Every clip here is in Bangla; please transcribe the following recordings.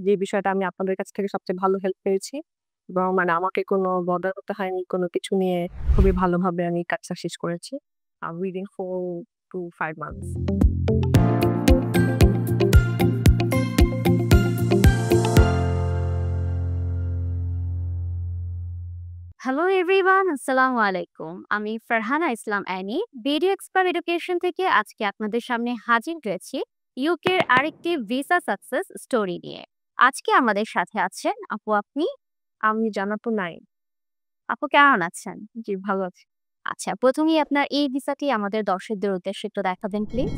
যে বিষয়টা আমি আপনাদের কাছ থেকে সবচেয়ে ভালো হেল্প পেয়েছি এবং মানে আমাকে কোনো বদার করতে হয়নি কোনো কিছু নিয়ে খুবই ভালোভাবে আমি কাজটা শেষ করেছি। within 4 to 5 months. Hello everyone, আসসালামু আলাইকুম। আমি ফারহানা ইসলাম অ্যানি, ভিডিও এক্সপার্ট এডুকেশন থেকে আজকে আপনাদের সামনে হাজির হয়েছি ইউকের আরেকটি ভিসা সাকসেস স্টোরি নিয়ে। আজকে আমাদের সাথে আছেন আপু। আপনি আমি জানাতো নাই। আপু কেমন আছেন? জি, ভালো আছি। আচ্ছা, প্রথমেই আপনার এই ভিসাটি আমাদের দর্শকদের উদ্দেশ্যে একটু দেখাবেন প্লিজ।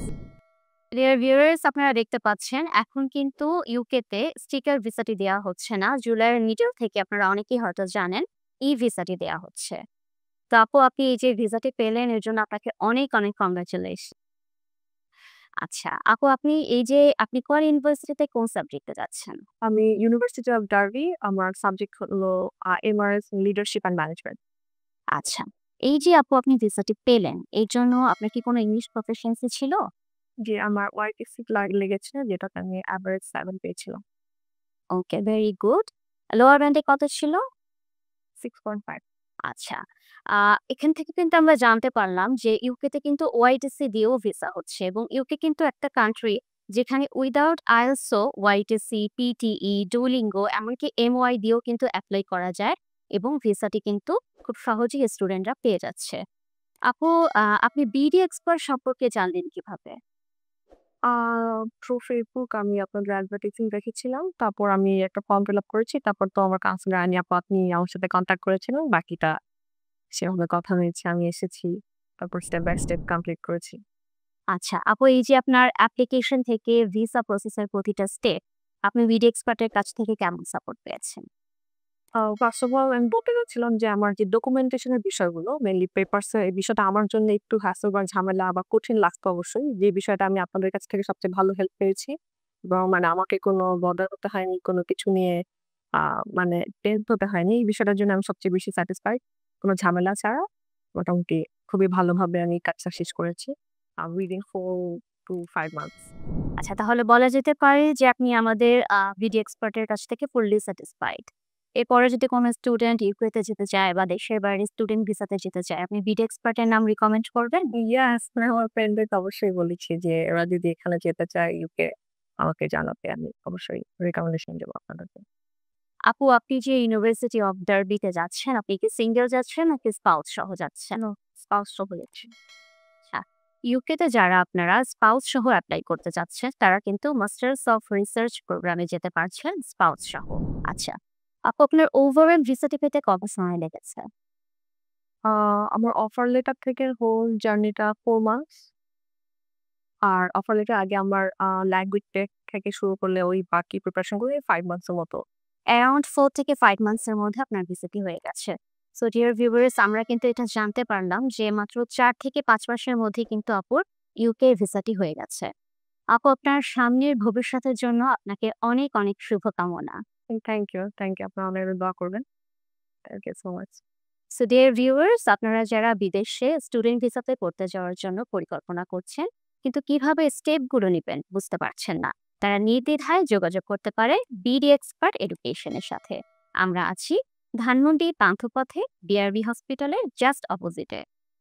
ডিয়ার ভিউয়ার্স, আপনারা দেখতে পাচ্ছেন এখন কিন্তু ইউকেতে স্টিকার ভিসাটি দেওয়া হচ্ছে না। জুলাইয়ের মিডল থেকে আপনারা অনেকেই হয়তো জানেন ই ভিসাটি দেওয়া হচ্ছে। তো আপু, আপনি এই যে ভিসাটি পেলেন এর জন্য আপনাকে অনেক অনেক কংগ্রাচুলেশন। আচ্ছা আপু, আপনি এই যে আপনি কোন ইউনিভার্সিটিতে কোন সাবজেক্টে যাচ্ছেন? আমি ইউনিভার্সিটি অফ ডার্বি, আমার সাবজেক্ট হলো এমআরএস লিডারশিপ অ্যান্ড ম্যানেজমেন্ট। আচ্ছা, এই যে আপু আপনি ভিসাটি পেলেন এর জন্য আপনার কি কোনো ইংলিশ প্রফিসিয়েন্সি ছিল? জি, আমার ওয়াইটিসি লেগেছে যেটাতে আমি এভারেজ 7 পেয়েছিলাম। ওকে, ভেরি গুড। লোয়ার ব্যান্ডে কত ছিল? 6.5। আচ্ছা, এখান থেকে কিন্তু আমরা জানতে পারলাম যে ইউকেতে কিন্তু ওয়াইটিসি দিয়েও ভিসা হচ্ছে এবং ইউকে কিন্তু একটা কান্ট্রি যেখানে উইদাউট আইএলটিএসও ওয়াইটিসি, পিটিই, ডুওলিঙ্গো এমনকি এমওয়াই দিয়েও কিন্তু অ্যাপ্লাই করা যায় এবং ভিসাটি কিন্তু খুব সহজেই স্টুডেন্টরা পেয়ে যাচ্ছে। আপু, আপনি বিডি এক্সপার্ট সম্পর্কে জানলেন কিভাবে? আ থ্রু ফেসবুক আমি আপনাদের অ্যাডভার্টাইজিং দেখেছিলাম। তারপর আমি একটা ফর্ম ফিল আপ করেছি। তারপর তো আমার কাউন্সিলর আনি আপু আপনি আমার সাথে কনট্যাক্ট করেছিলেন। বাকিটা সেভাবে কথা হয়েছে। আমি এসেছি। তারপর স্টেপ বাই স্টেপ কমপ্লিট করেছি। আচ্ছা আপু, এই যে আপনার অ্যাপ্লিকেশন থেকে ভিসা প্রসেসের প্রতিটা স্টেপ আপনি বিডি এক্সপার্টের কাছ থেকে কেমন সাপোর্ট পেয়েছেন? ফার্স্ট অফ অল আমি বলতে চাচ্ছিলাম যে আমার যে ডকুমেন্টেশন এর বিষয়গুলো মেইনলি পেপারস এর এই বিষয়টা আমার জন্য একটু হ্যাসেল বা ঝামেলা বা কঠিন লাগতো অবশ্যই। যে বিষয়টা আমি আপনাদের কাছ থেকে সবচেয়ে ভালো হেল্প পেয়েছি। এবং মানে আমাকে কোনো বদার করতে হয়নি, কোনো কিছু নিয়ে আ মানে টেনশন হতে হয়নি। এই বিষয়টার জন্য আমি সবচেয়ে বেশি স্যাটিসফাইড। কোনো ঝামেলা ছাড়া মোটামুটি খুবই ভালোভাবে আমি কাজটা শেষ করেছি। Within 4 to 5 months. আচ্ছা, তাহলে বলা যেতে পারে যে আপনি আমাদের বিডি এক্সপার্টের কাছ থেকে ফুললি স্যাটিসফাইড। এরপরে যদি কোনো স্টুডেন্ট ইউকেতে যেতে চায় বা দেশের বাইরে স্টুডেন্ট ভিসাতে যেতে চায়, আপনি বিডি এক্সপার্টের নাম রিকমেন্ড করবেন? ইয়াস, মানে আমার ফ্রেন্ডদেরকে অবশ্যই বলেছি যে ওরা যদি এখানে যেতে চায় ইউকে আমাকে জানাতে। আমি অবশ্যই রিকমেন্ডেশন দেবো আপনাদেরকে। আপু, আপনি যে ইউনিভার্সিটি অফ ডার্বিতে যাচ্ছেন, আপনি কি সিঙ্গেল যাচ্ছেন নাকি স্পাউস সহ যাচ্ছেন? নো, স্পাউস সহ যাচ্ছি। আচ্ছা, ইউকেতে যারা আপনারা স্পাউস সহ অ্যাপ্লাই করতে চাচ্ছেন তারা কিন্তু মাস্টার্স অফ রিসার্চ প্রোগ্রামে যেতে পারছেন স্পাউস সহ। আচ্ছা আপু, আপনার ওভারঅল ভিসাটি পেতে কত সময় লেগেছে? আ আমার অফার লেটার থেকে হোল জার্নিটা 4 মান্থস। আর অফার লেটার আগে আমার ল্যাঙ্গুয়েজ টেস্ট থেকে শুরু করলে ওই বাকি প্রিপারেশন গুলো 5 মান্থস এর মতো। অ্যারাউন্ড 4 থেকে 5 মান্থস এর মধ্যে আপনার ভিসাটি হয়ে গেছে। সো ডিয়ার ভিউয়ার্স, আমরা কিন্তু এটা জানতে পারলাম যে মাত্র 4 থেকে 5 মাসের মধ্যেই কিন্তু আপুর ইউকে ভিসাটি হয়ে গেছে। আপু, আপনার সামনের ভবিষ্যতের জন্য আপনাকে অনেক অনেক শুভকামনা। Thank you, thank you. আপনারা অনেক দোয়া করবেন। Thank you so much. So dear viewers, আপনারা যারা বিদেশে স্টুডেন্ট ভিসাতে পড়তে যাওয়ার জন্য পরিকল্পনা করছেন কিন্তু কিভাবে স্টেপগুলো নিবেন বুঝতে পারছেন না, তারা নির্দ্বিধায় যোগাযোগ করতে পারে বিডি এক্সপার্ট এডুকেশনের সাথে। আমরা আছি ধানমন্ডি পান্থপথে, বিআরবি হসপিটালের জাস্ট অপোজিটে।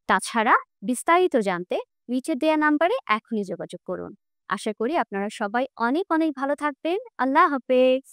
তাছাড়া বিস্তারিত জানতে নিচে দেয়া নাম্বারে এখনই যোগাযোগ করুন। আশা করি আপনারা সবাই অনেক অনেক ভালো থাকবেন। আল্লাহ হাফেজ।